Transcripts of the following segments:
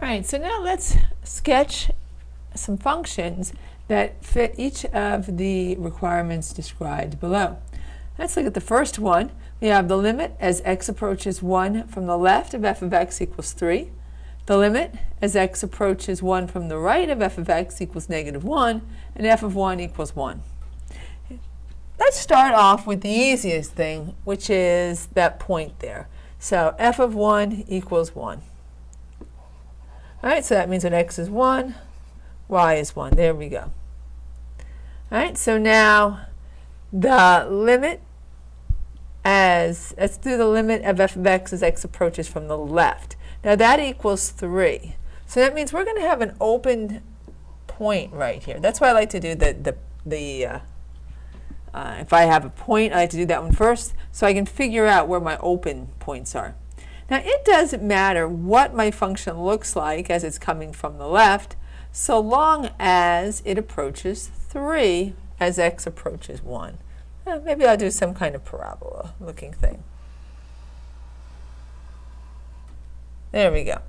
right, so now let's sketch some functions that fit each of the requirements described below. Let's look at the first one. We have the limit as x approaches 1 from the left of f of x equals 3. The limit as x approaches 1 from the right of f of x equals negative 1, and f of 1 equals 1. Let's start off with the easiest thing, which is that point there. So f of 1 equals 1. All right, so that means when x is 1, y is 1. There we go. All right, so now the limit let's do the limit of f of x as x approaches from the left. Now that equals 3. So that means we're going to have an open point right here. That's why I like to do if I have a point, I like to do that one first so I can figure out where my open points are. Now it doesn't matter what my function looks like as it's coming from the left, so long as it approaches 3 as x approaches 1. Maybe I'll do some kind of parabola looking thing. There we go.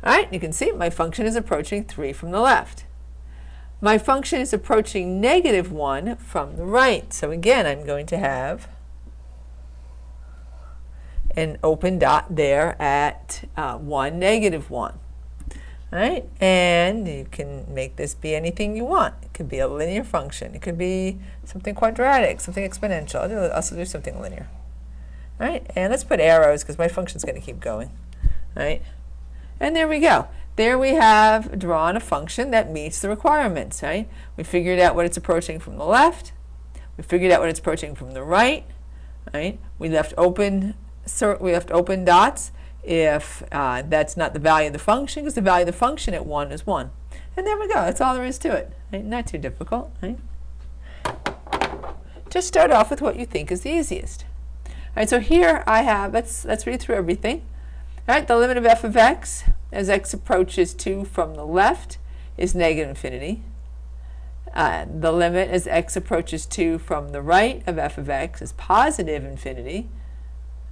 All right, you can see my function is approaching 3 from the left. My function is approaching negative 1 from the right. So again, I'm going to have an open dot there at 1, negative 1. All right, and you can make this be anything you want. It could be a linear function. It could be something quadratic, something exponential. I'll also do something linear. All right, and let's put arrows because my function's going to keep going. All right, and there we go. There we have drawn a function that meets the requirements. Right, we figured out what it's approaching from the left. We figured out what it's approaching from the right. Right, we left open dots if that's not the value of the function, because the value of the function at 1 is 1. And there we go. That's all there is to it. Right? Not too difficult. Right? Just start off with what you think is the easiest. All right, so here I have, let's read through everything. All right, the limit of f of x as x approaches 2 from the left is negative infinity. The limit as x approaches 2 from the right of f of x is positive infinity.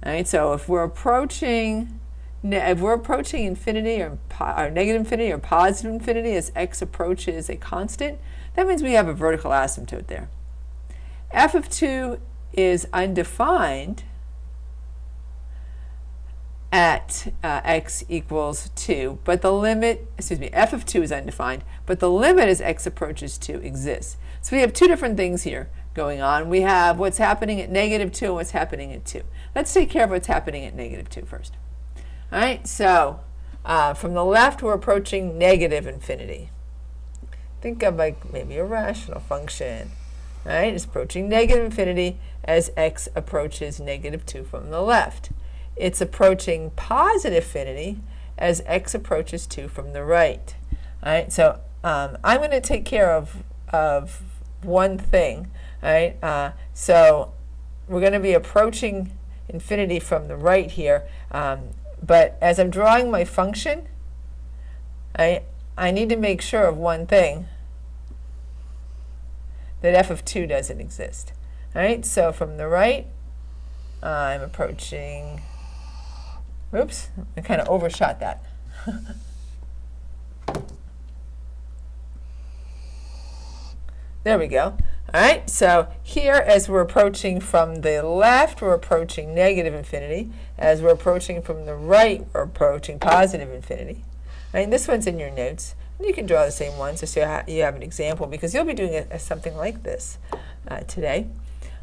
All right, so if we're approaching infinity or negative infinity or positive infinity as x approaches a constant, that means we have a vertical asymptote there. F of 2 is undefined at x equals 2, but the limit, f of 2 is undefined, but the limit as x approaches 2 exists. So we have two different things here going on. We have what's happening at negative 2 and what's happening at 2. Let's take care of what's happening at negative 2 first. All right, so from the left we're approaching negative infinity. Think of like maybe a rational function. All right, it's approaching negative infinity as x approaches negative 2 from the left. It's approaching positive infinity as x approaches 2 from the right. All right, so I'm going to take care of one thing. All right, so we're going to be approaching infinity from the right here, but as I'm drawing my function, I need to make sure of one thing, that f of 2 doesn't exist. All right, so from the right, I'm approaching, oops, I kind of overshot that. There we go. All right, so here as we're approaching from the left, we're approaching negative infinity. As we're approaching from the right, we're approaching positive infinity. All right, this one's in your notes. And you can draw the same one so you have an example, because you'll be doing something like this today.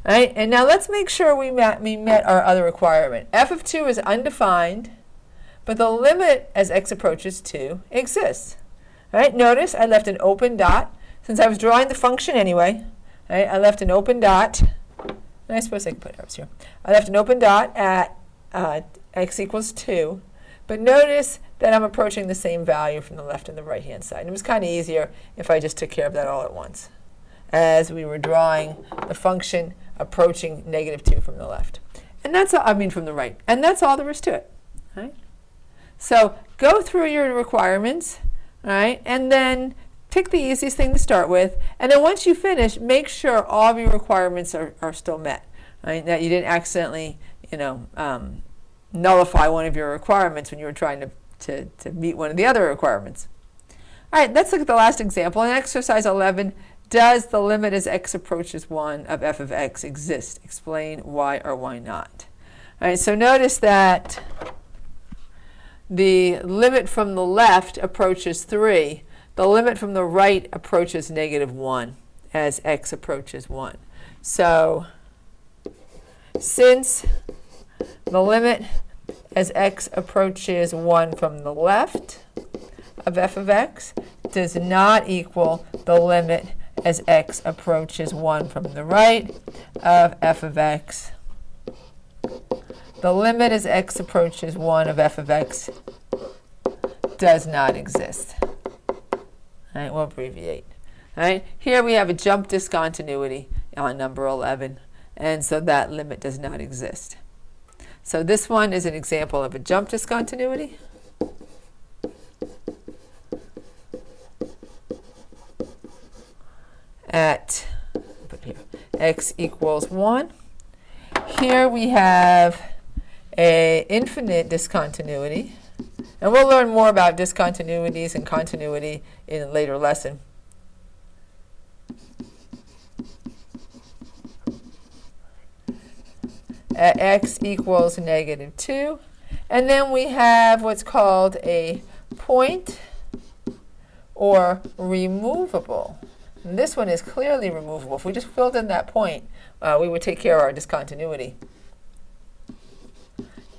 All right, and now let's make sure we met our other requirement. F of 2 is undefined, but the limit as x approaches 2 exists. All right, notice I left an open dot. Since I was drawing the function anyway, right, I left an open dot, and I suppose I can put arrows here. I left an open dot at x equals 2, but notice that I'm approaching the same value from the left and the right hand side. And it was kind of easier if I just took care of that all at once, as we were drawing the function approaching negative 2 from the left. And that's all, from the right. And that's all there is to it. Right? So go through your requirements, all right, and then pick the easiest thing to start with, and then once you finish, make sure all of your requirements are still met, right? That you didn't accidentally, nullify one of your requirements when you were trying to to meet one of the other requirements. All right, let's look at the last example. In exercise 11, does the limit as x approaches 1 of f of x exist? Explain why or why not. All right, so notice that the limit from the left approaches 3. The limit from the right approaches -1 as x approaches 1. So since the limit as x approaches 1 from the left of f of x does not equal the limit as x approaches 1 from the right of f of x, the limit as x approaches 1 of f of x does not exist. All right, we'll abbreviate. All right, here we have a jump discontinuity on number 11, and so that limit does not exist. So this one is an example of a jump discontinuity. At x equals 1. Here we have an infinite discontinuity. And we'll learn more about discontinuities and continuity in a later lesson. At x equals -2. And then we have what's called a point or removable. And this one is clearly removable. If we just filled in that point, we would take care of our discontinuity.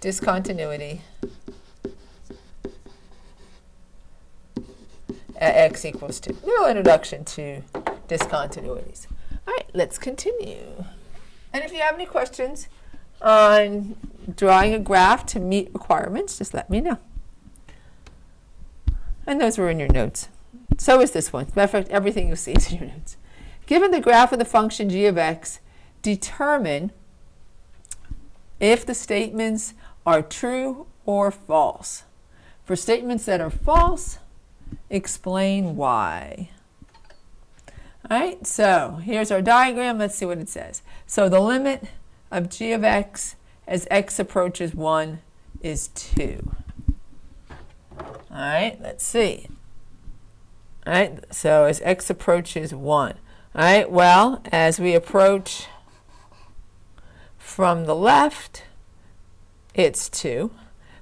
Discontinuity at x equals 2. Little introduction to discontinuities. All right, let's continue. And if you have any questions on drawing a graph to meet requirements, just let me know. And those were in your notes. So is this one. As a matter of fact, everything you see is in your notes. Given the graph of the function g of x, determine if the statements are true or false. For statements that are false, explain why. All right, so here's our diagram. Let's see what it says. So the limit of g of x as x approaches 1 is 2. All right, let's see. All right, so as x approaches 1. All right, well, as we approach from the left, it's 2.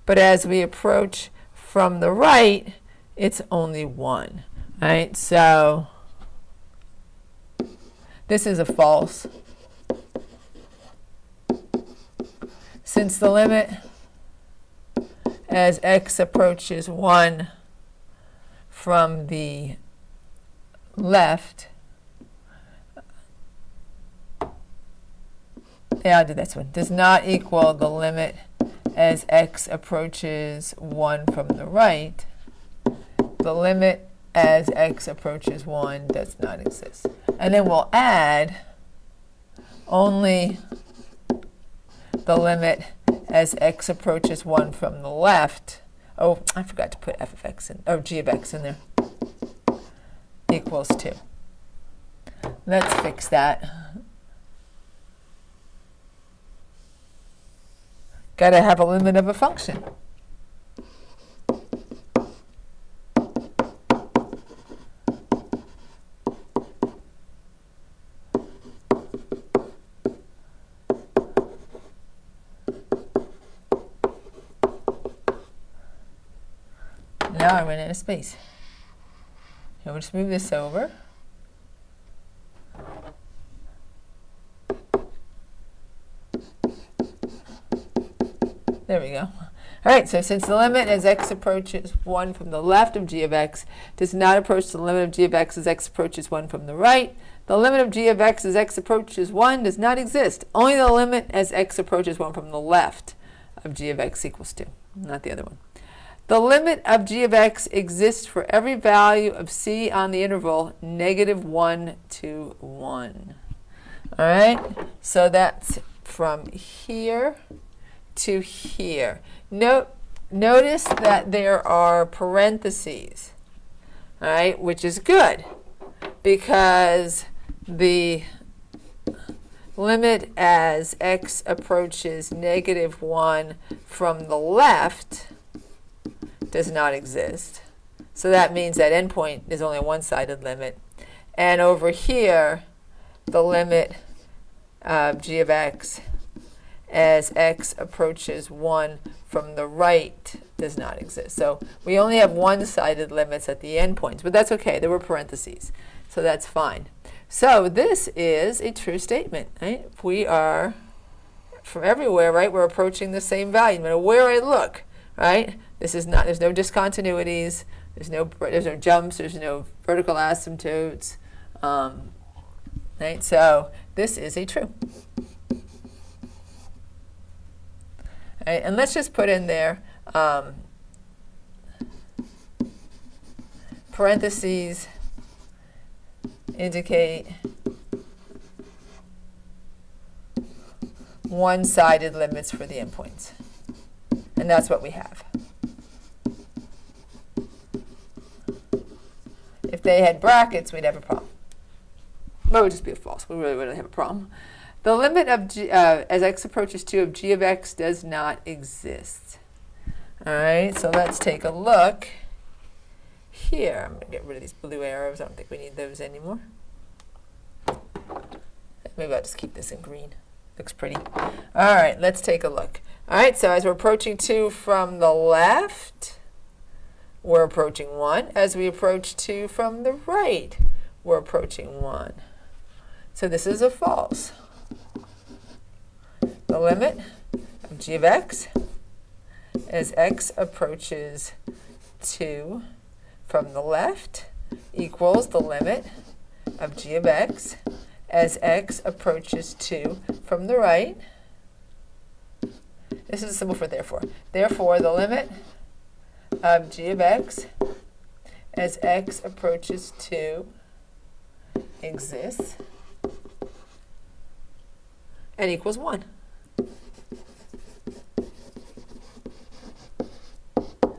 But as we approach from the right, it's only 1. All right, so this is a false. Since the limit as x approaches 1 from the left, yeah, I'll do this one, does not equal the limit as x approaches 1 from the right, the limit as x approaches 1 does not exist. And then we'll add only the limit as x approaches 1 from the left. Oh, I forgot to put f of x in, or g of x in there, equals 2. Let's fix that. Got to have a limit of a function. Now I ran out of space. So we'll just move this over. There we go. All right, so since the limit as x approaches 1 from the left of g of x does not approach the limit of g of x as x approaches 1 from the right, the limit of g of x as x approaches 1 does not exist. Only the limit as x approaches 1 from the left of g of x equals 2, not the other one. The limit of g of x exists for every value of c on the interval -1 to 1. All right, so that's from here to here. Notice that there are parentheses, all right, which is good because the limit as x approaches -1 from the left does not exist. So that means that endpoint is only a one-sided limit. And over here, the limit of g of x as x approaches 1 from the right does not exist. So we only have one-sided limits at the endpoints, but that's okay. There were parentheses, so that's fine. So this is a true statement, right? If we are from everywhere, right, we're approaching the same value, no matter where I look, right? This is not, there's no discontinuities, there's no jumps, there's no vertical asymptotes, right? So this is a true. Right, and let's just put in there parentheses indicate one-sided limits for the endpoints. And that's what we have. If they had brackets, we'd have a problem. But it would just be a false. We really wouldn't have a problem. The limit of g, as x approaches 2 of g of x does not exist. All right, so let's take a look here. I'm going to get rid of these blue arrows. I don't think we need those anymore. Maybe I'll just keep this in green. Looks pretty. All right, let's take a look. All right, so as we're approaching 2 from the left, we're approaching 1. As we approach 2 from the right, we're approaching 1. So this is a false. The limit of g of x as x approaches 2 from the left equals the limit of g of x as x approaches 2 from the right. This is a symbol for therefore. Therefore, the limit of g of x as x approaches 2 exists and equals 1.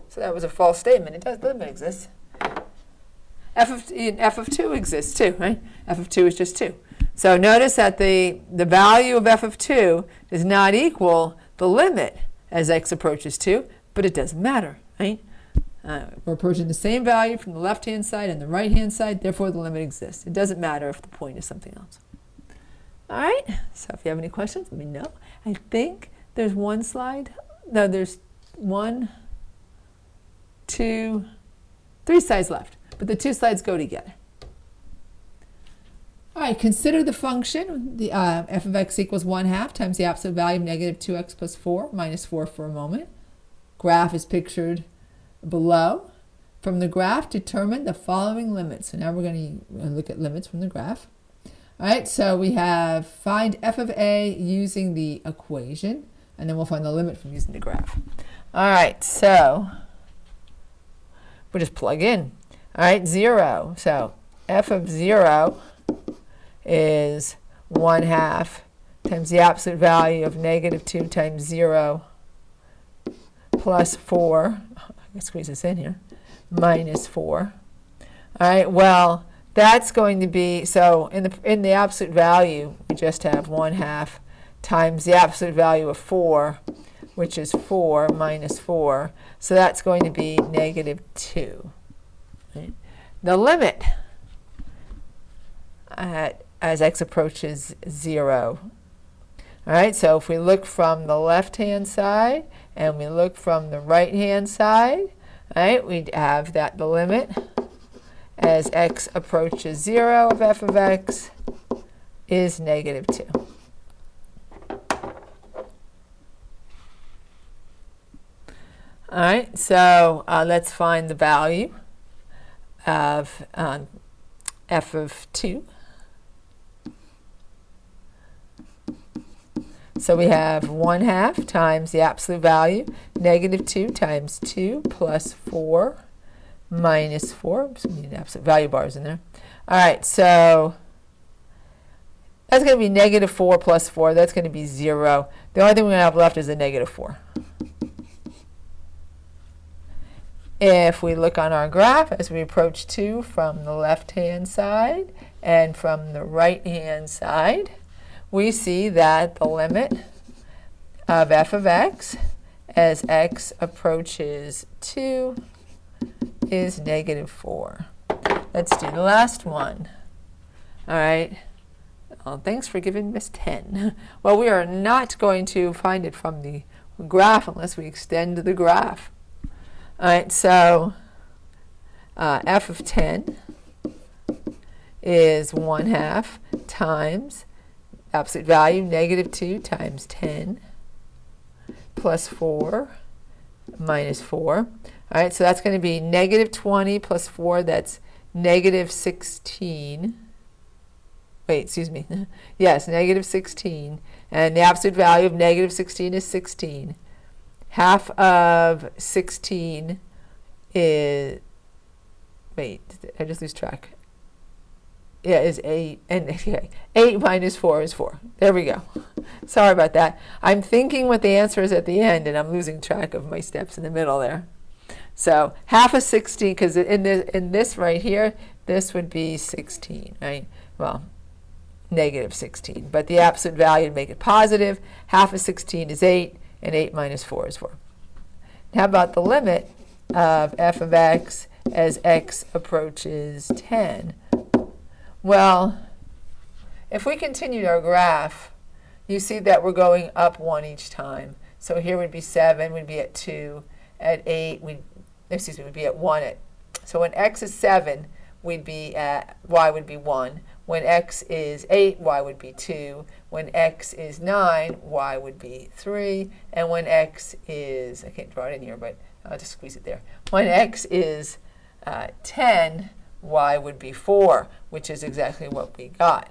So that was a false statement. It does, the limit exists. F of 2 exists too, right? F of 2 is just 2. So notice that the value of f of 2 does not equal the limit as x approaches 2, but it doesn't matter, right? We're approaching the same value from the left-hand side and the right-hand side, therefore the limit exists. It doesn't matter if the point is something else. All right, so if you have any questions, let me know. I think there's one slide. No, there's 1, 2, 3 slides left, but the 2 slides go together. All right, consider the function, the f of x equals 1/2 times the absolute value of negative 2x plus 4 minus 4 for a moment. Graph is pictured below. From the graph, determine the following limits. So now we're going to look at limits from the graph. All right, so we have find f of a using the equation, and then we'll find the limit from using the graph. All right, so we'll just plug in. All right, 0. So f of 0 is 1/2 times the absolute value of negative 2 times 0 plus 4. I can squeeze this in here. Minus 4. All right, well, that's going to be, so in the absolute value, we just have 1/2 times the absolute value of 4, which is 4 minus 4. So that's going to be negative 2. Right? The limit as x approaches 0. All right, so if we look from the left-hand side and we look from the right-hand side, all right, we have that the limit as x approaches 0 of f of x is negative 2. All right, so let's find the value of f of 2. So we have 1/2 times the absolute value, negative 2 times 2 plus 4 minus 4. So we need absolute value bars in there. All right, so that's going to be negative 4 plus 4. That's going to be 0. The only thing we have left is a negative 4. If we look on our graph as we approach 2 from the left-hand side and from the right-hand side, we see that the limit of f of x as x approaches 2 is -4. Let's do the last one. All right. Well, thanks for giving Miss 10. Well, we are not going to find it from the graph unless we extend the graph. All right, so f of 10 is 1/2 times absolute value, -2 times 10 plus 4 minus 4. All right, so that's going to be -20 plus 4, that's -16. Wait, excuse me. Yes, -16. And the absolute value of -16 is 16. Half of 16 is, wait, I just lose track. Yeah, is 8. And okay, 8 minus 4 is 4. There we go. Sorry about that. I'm thinking what the answer is at the end, and I'm losing track of my steps in the middle there. So half of 16, because in this right here, this would be 16, right? Well, -16. But the absolute value to make it positive, half of 16 is 8, and 8 minus 4 is 4. How about the limit of f of x as x approaches 10? Well, if we continued our graph, you see that we're going up 1 each time. So here would be 7, we'd be at 2. At 8, we'd be at 1. So when x is 7, we'd be at, y would be 1. When x is 8, y would be 2. When x is 9, y would be 3. And when x is, I can't draw it in here, but I'll just squeeze it there. When x is 10, y would be 4, which is exactly what we got.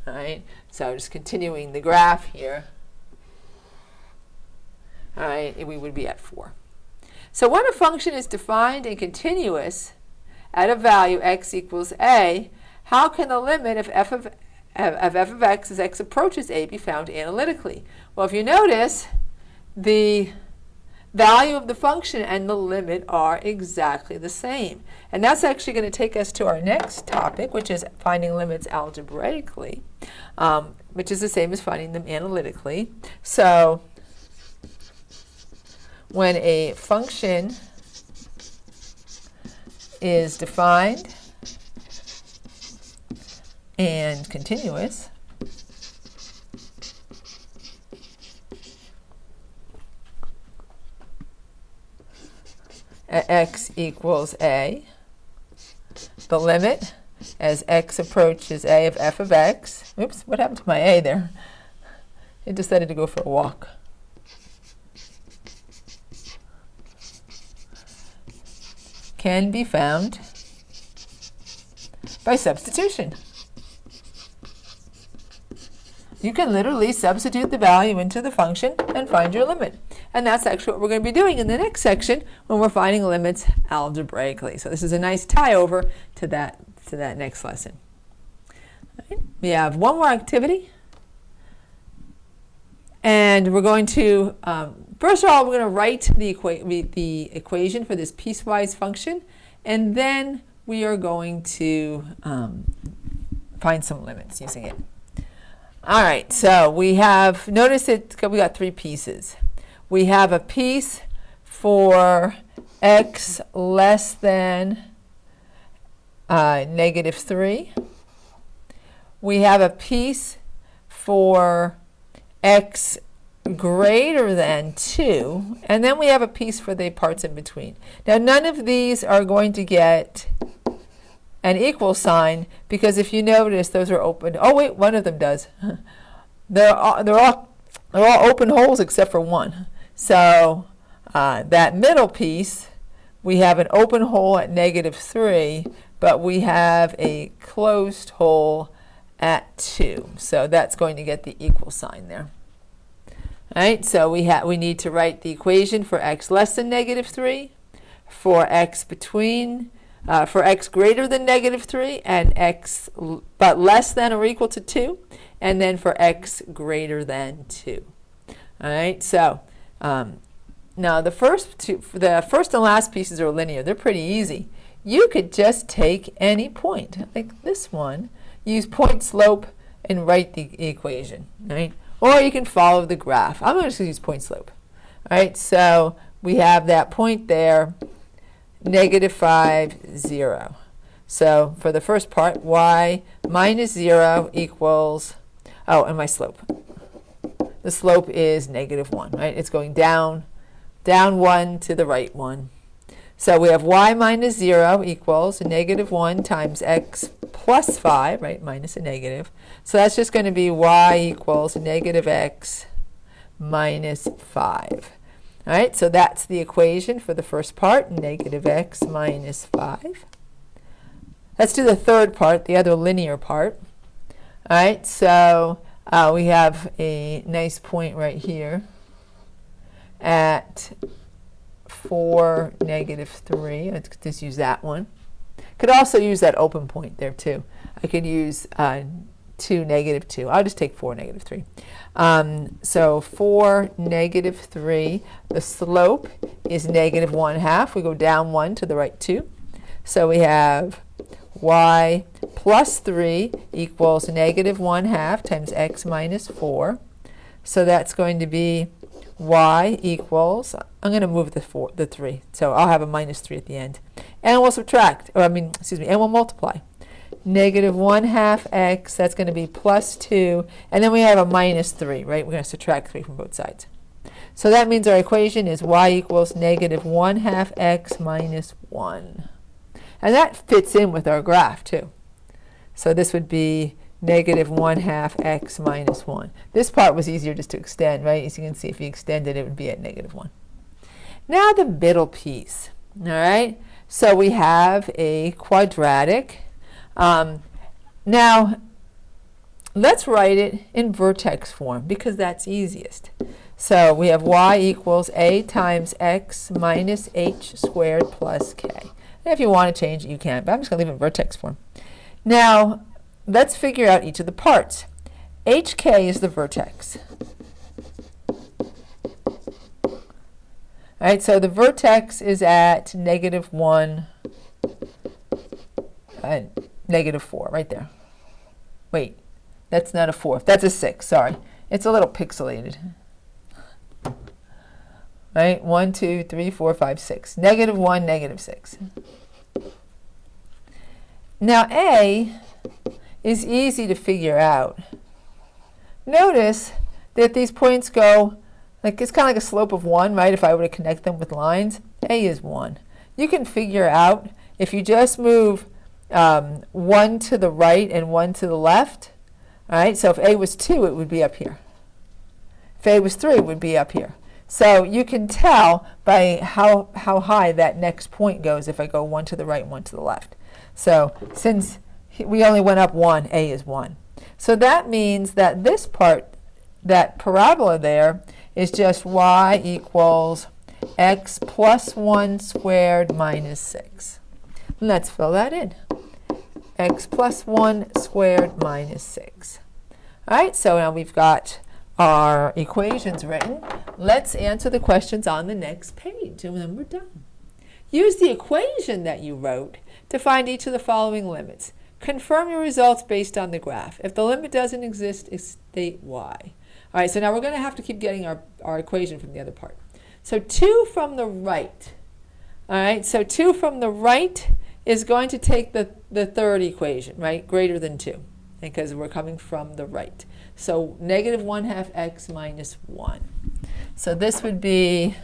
All right, so just continuing the graph here. All right, we would be at 4. So when a function is defined and continuous at a value x equals a, how can the limit of f of x as x approaches a be found analytically? Well, if you notice, the value of the function and the limit are exactly the same. And that's actually going to take us to our next topic, which is finding limits algebraically, which is the same as finding them analytically. So when a function is defined and continuous, at x equals a, the limit as x approaches a of f of x, oops, what happened to my a there? It decided to go for a walk. Can be found by substitution. You can literally substitute the value into the function and find your limit. And that's actually what we're going to be doing in the next section when we're finding limits algebraically. So this is a nice tie over to that next lesson. Right. We have one more activity. And we're going to, first of all, we're going to write the equation for this piecewise function. And then we are going to find some limits using it. All right, so we have, notice that we got 3 pieces. We have a piece for x less than -3. We have a piece for x greater than 2, and then we have a piece for the parts in between. Now, none of these are going to get an equal sign, because if you notice, those are open. Oh wait, one of them does. They're all open holes except for one. So that middle piece, we have an open hole at -3, but we have a closed hole at 2. So that's going to get the equal sign there. All right, so we need to write the equation for x less than -3, for x between, for x greater than -3, and x but less than or equal to 2, and then for x greater than 2. All right, so now the first and last pieces are linear. They're pretty easy. You could just take any point, like this one, use point slope and write the equation, right? Or you can follow the graph. I'm going to use point slope. All right, so we have that point there, negative 5, 0. So for the first part, y minus 0 equals, oh, and my slope. The slope is negative 1, right? It's going down, down 1 to the right 1. So we have y minus 0 equals negative 1 times x plus 5, right, minus a negative. So that's just going to be y equals negative x minus 5. All right, so that's the equation for the first part, negative x minus 5. Let's do the third part, the other linear part. All right, so we have a nice point right here at 4, negative 3. Let's just use that one. Could also use that open point there too. I could use 2, negative 2. I'll just take 4, negative 3. So 4, negative 3. The slope is negative 1/2. We go down 1 to the right 2. So we have y plus 3 equals negative 1/2 times x minus 4. So that's going to be y equals, I'm going to move the 3. So I'll have a minus 3 at the end. And we'll subtract, or and we'll multiply. Negative 1/2 x, that's going to be plus 2. And then we have a minus 3, right? We're going to subtract 3 from both sides. So that means our equation is y equals negative 1/2 x minus 1. And that fits in with our graph too. So this would be negative 1/2 x minus 1. This part was easier just to extend, right? As you can see, if you extended, it would be at negative 1. Now the middle piece, all right? So we have a quadratic. Now, let's write it in vertex form because that's easiest. So we have y equals a times x minus h squared plus k. And if you want to change it, you can, but I'm just going to leave it in vertex form. Now, let's figure out each of the parts. hk is the vertex. All right, so the vertex is at negative 1, negative 4, right there. Wait, that's not a 4. That's a 6, sorry. It's a little pixelated. Right, 1, 2, 3, 4, 5, 6. Negative 1, negative 6. Now A is easy to figure out. Notice that these points go, like it's kind of like a slope of 1, right? If I were to connect them with lines, A is 1. You can figure out if you just move 1 to the right and 1 to the left. All right, so if A was 2, it would be up here. If A was 3, it would be up here. So you can tell by how high that next point goes if I go 1 to the right and 1 to the left. So since we only went up 1, A is 1. So that means that this part, that parabola there, is just y equals x plus 1 squared minus 6. Let's fill that in. X plus 1 squared minus 6. All right, so now we've got our equations written. Let's answer the questions on the next page, and then we're done. Use the equation that you wrote to find each of the following limits. Confirm your results based on the graph. If the limit doesn't exist, state why. All right, so now we're going to have to keep getting our equation from the other part. So 2 from the right. All right, so 2 from the right is going to take the third equation, right, greater than 2, because we're coming from the right. So negative 1/2 x minus 1. So this would be,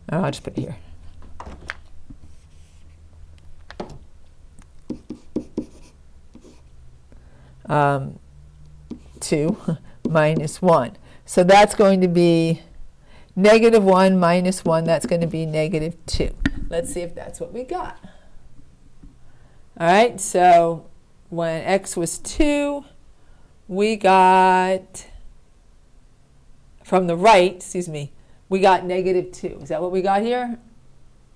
I'll just put it here. Um, 2 minus 1. So that's going to be negative 1 minus 1. That's going to be negative 2. Let's see if that's what we got. All right, so when x was 2, we got, from the right, we got negative 2. Is that what we got here?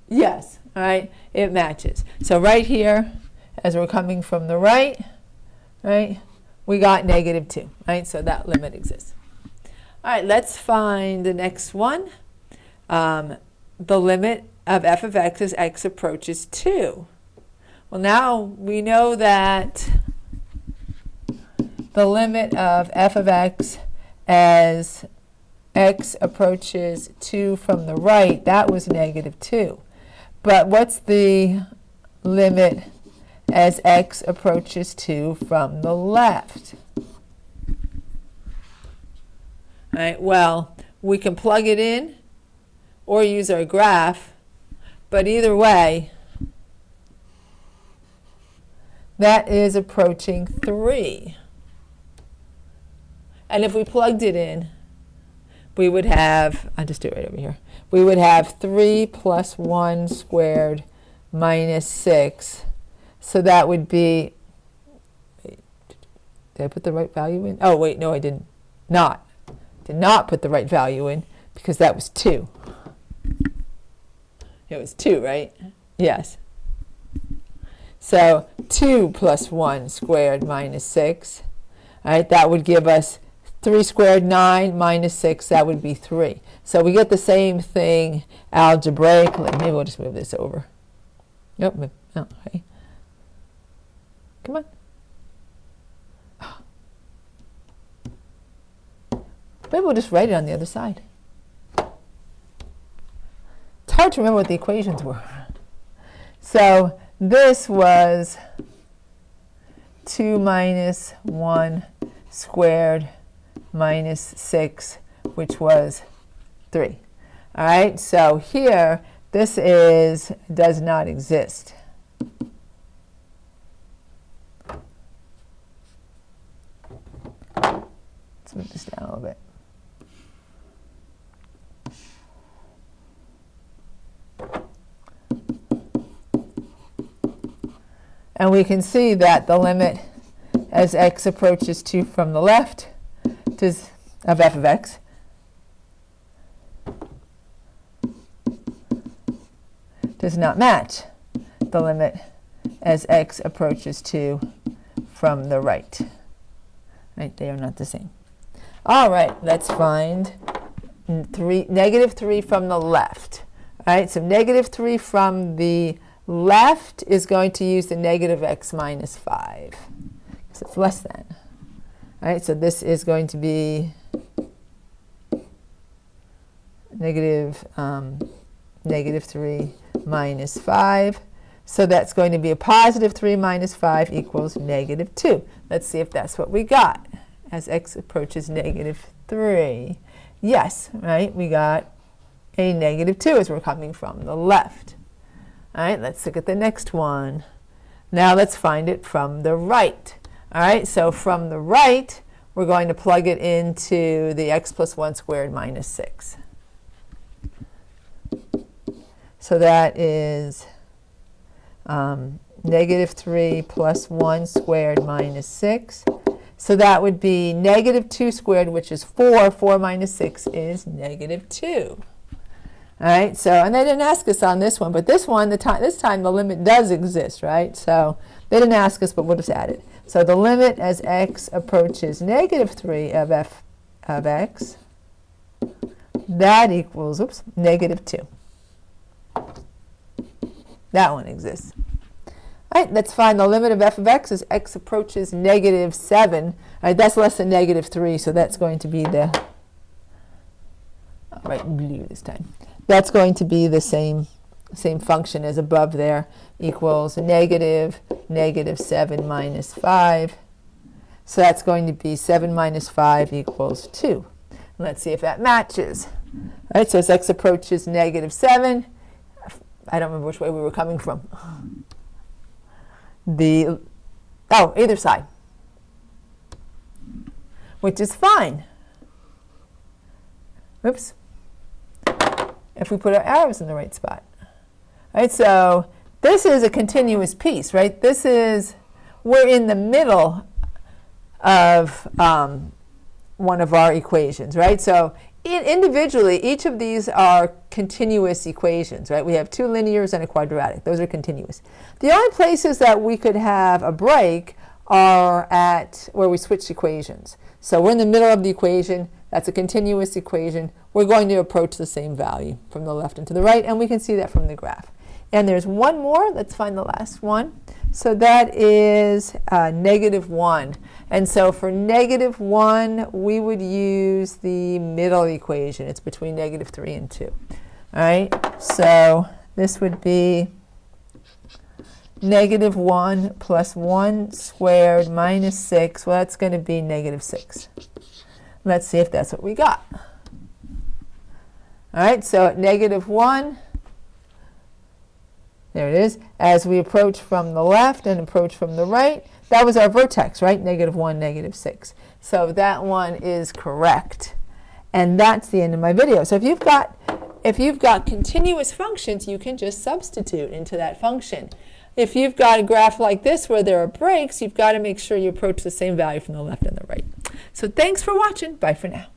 Yes, all right, it matches. So right here, as we're coming from the right, we got negative 2, right? So that limit exists. All right, let's find the next one. The limit of f of x as x approaches 2. Well, now we know that the limit of f of x as x approaches 2 from the right, that was negative 2. But what's the limit as x approaches 2 from the left? All right, well, we can plug it in or use our graph, but either way, that is approaching 3. And if we plugged it in, we would have, I'll just do it right over here, we would have 3 plus 1 squared minus 6. So that would be, wait, did I put the right value in? Oh, wait, no, I did not put the right value in because that was 2. It was 2, right? Yes. So 2 plus 1 squared minus 6. All right, that would give us 3 squared, 9, minus 6, that would be 3. So we get the same thing algebraically. Maybe we'll just move this over. Yep. Oh, okay. Come on. Maybe we'll just write it on the other side. It's hard to remember what the equations were. So this was 2 minus 1 squared minus 6, which was 3. All right, so here, this does not exist. Let's move this down a little bit. And we can see that the limit as x approaches 2 from the left of f of x does not match the limit as x approaches 2 from the right. Right, they are not the same. All right, let's find negative 3 from the left. All right, so negative 3 from the left is going to use the negative x minus 5. So it's less than. All right, so this is going to be negative 3 minus 5. So that's going to be a positive 3 minus 5 equals negative 2. Let's see if that's what we got as x approaches negative 3. Yes, right, we got a negative 2 as we're coming from the left. All right, let's look at the next one. Now let's find it from the right. All right, so from the right, we're going to plug it into the x plus 1 squared minus 6. So that is negative 3 plus 1 squared minus 6. So that would be negative 2 squared, which is 4. 4 minus 6 is negative 2. All right, so, and they didn't ask us on this one, but this one, this time the limit does exist, right? So they didn't ask us, but we'll just add it. So the limit as x approaches negative 3 of f of x, that equals, negative 2. That one exists. All right, let's find the limit of f of x as x approaches negative 7. All right, that's less than negative 3, so that's going to be the, I'll write in blue this time. That's going to be the same function as above there, equals negative 7 minus 5. So that's going to be 7 minus 5 equals 2. And let's see if that matches. All right, so as x approaches negative 7, I don't remember which way we were coming from. Either side, which is fine. Oops. If we put our arrows in the right spot. All right, so this is a continuous piece, right? We're in the middle of one of our equations, right? So individually, each of these are continuous equations, right? We have two linears and a quadratic. Those are continuous. The only places that we could have a break are at where we switch equations. So we're in the middle of the equation. That's a continuous equation. We're going to approach the same value from the left and to the right, and we can see that from the graph. And there's one more. Let's find the last one. So that is -1. And so for -1, we would use the middle equation. It's between -3 and 2. All right, so this would be -1 plus 1 squared minus 6. Well, that's going to be -6. Let's see if that's what we got. All right, so at -1, there it is. As we approach from the left and approach from the right, that was our vertex, right? -1, -6. So that one is correct. And that's the end of my video. So if you've got continuous functions, you can just substitute into that function. If you've got a graph like this where there are breaks, you've got to make sure you approach the same value from the left and the right. So thanks for watching. Bye for now.